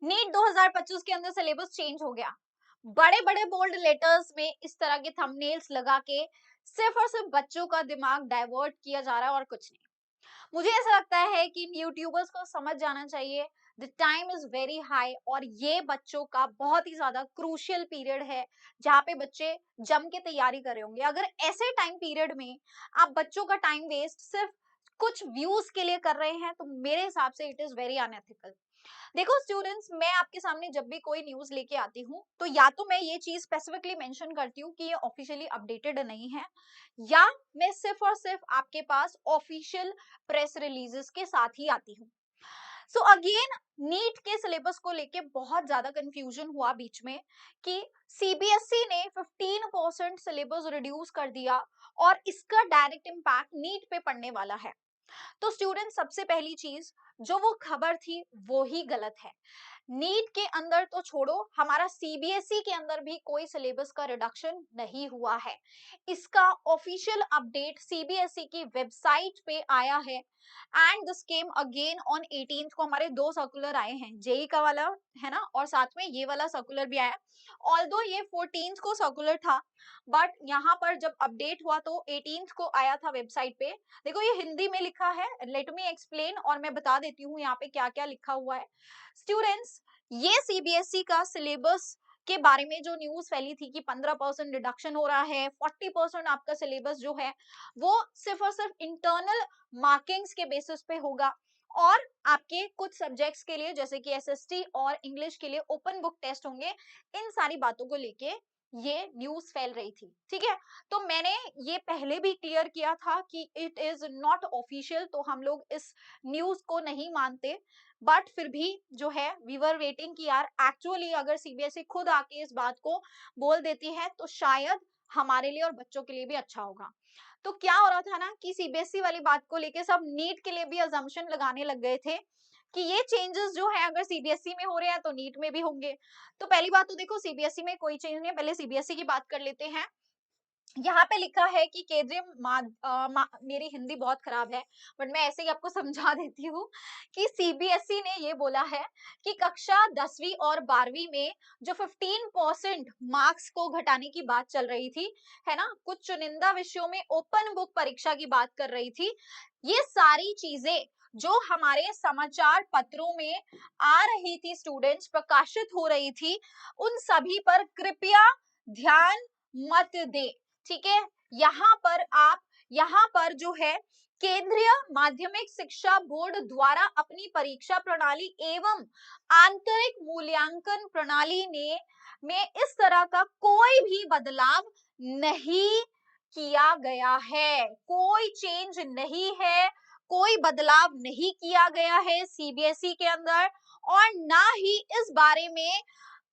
NEET 2025 के अंदर syllabus change हो गया। बड़े बड़े बोल्ड लेटर्स में इस तरह के थंबनेल्स लगा के सिर्फ और सिर्फ बच्चों का दिमाग डाइवर्ट किया जा रहा है और कुछ नहीं। मुझे ऐसा लगता है कि यूट्यूबर्स को समझ जाना चाहिए the time is very high, और ये बच्चों का बहुत ही ज्यादा क्रूशियल पीरियड है जहाँ पे बच्चे जम के तैयारी कर रहे होंगे। अगर ऐसे टाइम पीरियड में आप बच्चों का टाइम वेस्ट सिर्फ कुछ व्यूज के लिए कर रहे हैं तो मेरे हिसाब से इट इज वेरी अनएथिकल। देखो स्टूडेंट्स, मैं आपके सामने जब भी कोई न्यूज लेके आती हूँ तो या तो मैं ये चीज स्पेसिफिकली मेंशन करती हूँ कि ये ऑफिशियली अपडेटेड नहीं है, या मैं सिर्फ और सिर्फ आपके पास ऑफिशियल प्रेस रिलीजेस के साथ ही आती हूँ। सो अगेन, नीट के सिलेबस को लेके बहुत ज्यादा कंफ्यूजन हुआ बीच में कि सीबीएसई ने 15% सिलेबस रिड्यूस कर दिया और इसका डायरेक्ट इम्पैक्ट नीट पे पड़ने वाला है। तो स्टूडेंट, सबसे पहली चीज, जो वो खबर थी वो ही गलत है। नीट के अंदर तो छोड़ो, हमारा सीबीएसई के अंदर भी कोई सिलेबस का रिडक्शन नहीं हुआ है। इसका ऑफिशियल अपडेट सीबीएसई की वेबसाइट पे आया है and this came again on 18th को। हमारे दो सर्कुलर आए हैं, जेई का वाला है ना, और साथ में ये वाला सर्कुलर भी आया। ऑल्दो ये 14th को सर्कुलर था, बट यहाँ पर जब अपडेट हुआ तो 18th को आया था वेबसाइट पे। देखो ये हिंदी में लिखा है, लेट मी एक्सप्लेन, और मैं बता देती हूँ यहाँ पे क्या क्या लिखा हुआ है। स्टूडेंट्स, ये सीबीएसई का सिलेबस के बारे में जो न्यूज फैली थी कि 15% रिडक्शन हो रहा है, 40% आपका सिलेबस जो है वो सिर्फ और सिर्फ इंटरनल मार्किंग्स के बेसिस पे होगा, और आपके कुछ सब्जेक्ट्स के लिए जैसे कि एसएसटी और इंग्लिश के लिए ओपन बुक टेस्ट होंगे। इन सारी बातों को लेके ये न्यूज फैल रही थी, ठीक है। तो मैंने ये पहले भी क्लियर किया था कि इट इज नॉट ऑफिशियल, तो हम लोग इस न्यूज को नहीं मानते। बट फिर भी जो है वी वर वेटिंग कि यार एक्चुअली अगर सीबीएसई खुद आके इस बात को बोल देती है तो शायद हमारे लिए और बच्चों के लिए भी अच्छा होगा। तो क्या हो रहा था ना कि सीबीएसई वाली बात को लेके सब नीट के लिए भी अजम्पशन लगाने लग गए थे कि ये चेंजेस जो है अगर सीबीएसई में हो रहे हैं तो नीट में भी होंगे। तो पहली बात तो देखो, सीबीएसई में कोई चेंज नहीं है। पहले सीबीएसई की बात कर लेते हैं। यहाँ पे लिखा है कि केंद्रीय मेरी हिंदी बहुत खराब है, बट मैं ऐसे ही आपको समझा देती हूँ कि सीबीएसई ने ये बोला है कि कक्षा 10वीं और 12वीं में जो 15% मार्क्स को घटाने की बात चल रही थी, है ना, कुछ चुनिंदा विषयों में ओपन बुक परीक्षा की बात कर रही थी, ये सारी चीजें जो हमारे समाचार पत्रों में आ रही थी, स्टूडेंट्स प्रकाशित हो रही थी, उन सभी पर कृपया ध्यान मत दे, ठीक है। यहाँ पर जो है केंद्रीय माध्यमिक शिक्षा बोर्ड द्वारा अपनी परीक्षा प्रणाली एवं आंतरिक मूल्यांकन प्रणाली ने में इस तरह का कोई भी बदलाव नहीं किया गया है। कोई चेंज नहीं है, कोई बदलाव नहीं किया गया है सीबीएसई के अंदर, और ना ही इस बारे में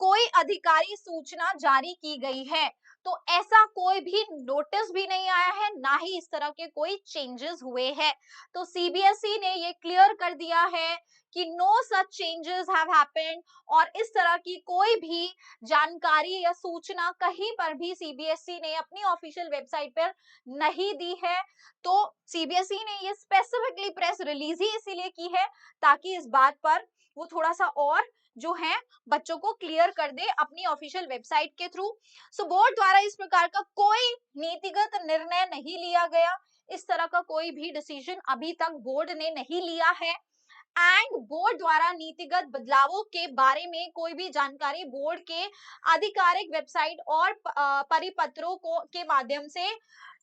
कोई अधिकारी सूचना जारी की गई है। तो ऐसा कोई भी नोटिस भी नहीं आया है, ना ही इस तरह के कोई चेंजेस हुए हैं। तो सीबीएसई ने ये क्लियर कर दिया है कि no such changes have happened, और इस तरह की कोई भी जानकारी या सूचना कहीं पर भी सीबीएसई ने अपनी ऑफिशियल वेबसाइट पर नहीं दी है। तो सीबीएसई ने ये स्पेसिफिकली प्रेस रिलीज ही इसीलिए की है ताकि इस बात पर वो थोड़ा सा और जो है बच्चों को क्लियर कर दे अपनी ऑफिशियल वेबसाइट के थ्रू। सो बोर्ड द्वारा इस प्रकार का कोई नीतिगत निर्णय नहीं लिया गया। इस तरह का कोई भी डिसीजन अभी तक बोर्ड ने नहीं लिया है, एंड बोर्ड द्वारा नीतिगत बदलावों के बारे में कोई भी जानकारी बोर्ड के आधिकारिक वेबसाइट और परिपत्रों को के माध्यम से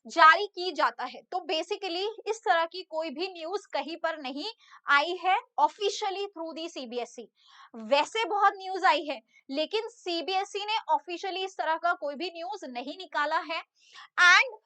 जारी की जाता है। तो बेसिकली इस तरह की कोई भी न्यूज कहीं पर नहीं आई है ऑफिशियली थ्रू दी सीबीएसई। वैसे बहुत न्यूज आई है, लेकिन सीबीएसई ने ऑफिशियली इस तरह का कोई भी न्यूज नहीं निकाला है। एंड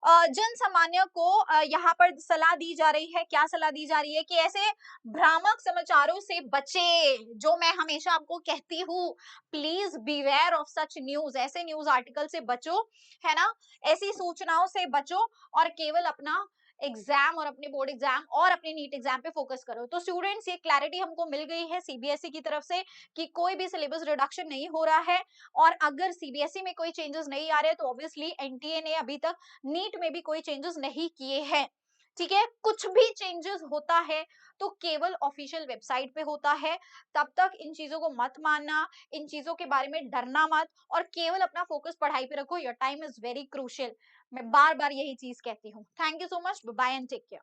जन सामान्य को यहाँ पर सलाह दी जा रही है, क्या सलाह दी जा रही है कि ऐसे भ्रामक समाचारों से बचे, जो मैं हमेशा आपको कहती हूँ, please beware of such news, ऐसे न्यूज आर्टिकल से बचो, है ना, ऐसी सूचनाओं से बचो, और केवल अपना एग्जाम और अपने बोर्ड एग्जाम और अपने नीट एग्जाम पे फोकस करो। तो स्टूडेंट्स, ये क्लैरिटी हमको मिल गई है सीबीएसई की तरफ से कि कोई भी सिलेबस रिडक्शन नहीं हो रहा है, और अगर सीबीएसई में कोई चेंजेस नहीं आ रहे तो ऑब्वियसली एनटीए ने अभी तक नीट में भी कोई चेंजेस नहीं किए हैं, ठीक है, कुछ भी चेंजेस होता है तो केवल ऑफिशियल वेबसाइट पे होता है। तब तक इन चीजों को मत मानना, इन चीजों के बारे में डरना मत, और केवल अपना फोकस पढ़ाई पे रखो। Your time is very crucial. मैं बार बार यही चीज कहती हूँ। Thank you so much, bye and take care.